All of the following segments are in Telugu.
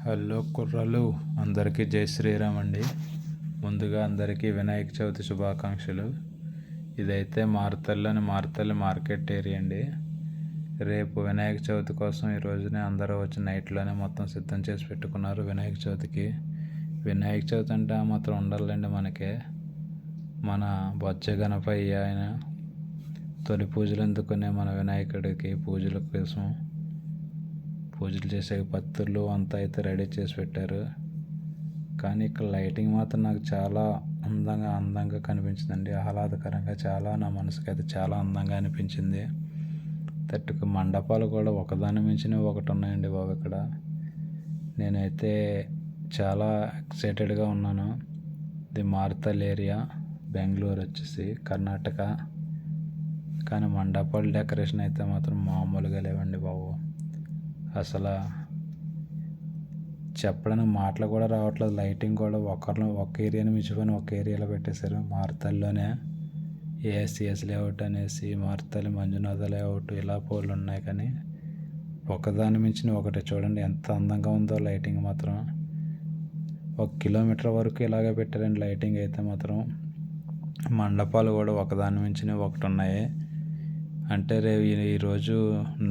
హలో కుర్రలు, అందరికీ జై శ్రీరామ్ అండి. ముందుగా అందరికీ వినాయక చవితి శుభాకాంక్షలు. ఇదైతే మార్తల్లి మార్కెట్ ఏరియా అండి. రేపు వినాయక చవితి కోసం ఈ రోజునే అందరూ వచ్చి నైట్లోనే మొత్తం సిద్ధం చేసి పెట్టుకున్నారు వినాయక చవితికి. వినాయక చవితి అంటే మాత్రం ఉండాలండి మనకి. మన బొజ్జ గణపయ్య ఆయన తొలి పూజలు అందుకునే మన వినాయకుడికి పూజల కోసం పూజలు చేసే పత్తులు అంతా అయితే రెడీ చేసి పెట్టారు. కానీ ఇక్కడ లైటింగ్ మాత్రం నాకు చాలా అందంగా కనిపించిందండి. ఆహ్లాదకరంగా చాలా నా మనసుకి అయితే చాలా అందంగా అనిపించింది. తట్టుకు మండపాలు కూడా ఒకదాని మించిన ఒకటి ఉన్నాయండి బాబు ఇక్కడ. నేనైతే చాలా ఎక్సైటెడ్గా ఉన్నాను. ఇది మార్తల్ ఏరియా, బెంగళూరు వచ్చేసి కర్ణాటక. కానీ మండపాల డెకరేషన్ అయితే మాత్రం మామూలుగా లేవండి బాబు. అసలు చెప్పడానికి మాటలు కూడా రావట్లేదు. లైటింగ్ కూడా ఒక ఏరియాని మించిపోయిన ఒక ఏరియాలో పెట్టేశారు. మార్తల్లోనే ఏఎస్సిఎస్ లేఅవుట్ అనేసి మార్తల్లి మంజునాథ లేఅవుట్ ఇలా పోలు ఉన్నాయి. కానీ ఒకదాని మించిన ఒకటి చూడండి ఎంత అందంగా ఉందో. లైటింగ్ మాత్రం 1 కిలోమీటర్ వరకు ఇలాగే పెట్టారండి. లైటింగ్ అయితే మాత్రం మండపాలు కూడా ఒకదాని మించిన ఒకటి ఉన్నాయి. అంటే రేపు ఈరోజు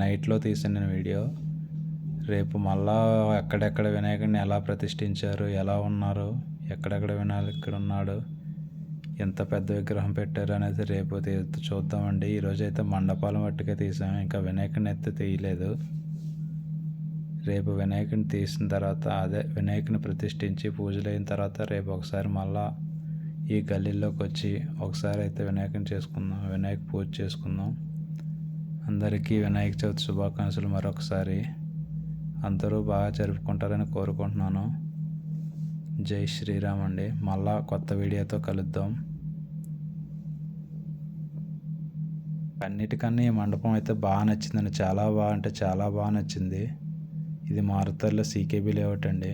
నైట్లో తీసాను నేను వీడియో. రేపు మళ్ళా ఎక్కడెక్కడ వినాయకుడిని ఎలా ప్రతిష్ఠించారు, ఎలా ఉన్నారు, ఎక్కడెక్కడ వినాయకుడు ఉన్నాడు, ఎంత పెద్ద విగ్రహం పెట్టారు అనేది రేపు చూద్దామండి. ఈరోజు అయితే మండపాల మట్టుకే తీసాము, ఇంకా వినాయకుడిని అయితే తీయలేదు. రేపు వినాయకుడిని తీసిన తర్వాత వినాయకుడిని ప్రతిష్ఠించి పూజలు అయిన తర్వాత రేపు ఒకసారి మళ్ళా ఈ గల్లీలోకి వచ్చి ఒకసారి అయితే వినాయకుడిని చేసుకుందాం, వినాయక పూజ చేసుకుందాం. అందరికీ వినాయక చవితి శుభాకాంక్షలు మరొకసారి. అందరూ బాగా జరుపుకుంటారని కోరుకుంటున్నాను. జై శ్రీరామ్ అండి. మళ్ళా కొత్త వీడియోతో కలుద్దాం. అన్నిటికన్నా ఈ మండపం అయితే బాగా నచ్చిందండి. చాలా బాగా నచ్చింది. ఇది మారుతల్లో సీకేబీ లేఅవుట్ అండి.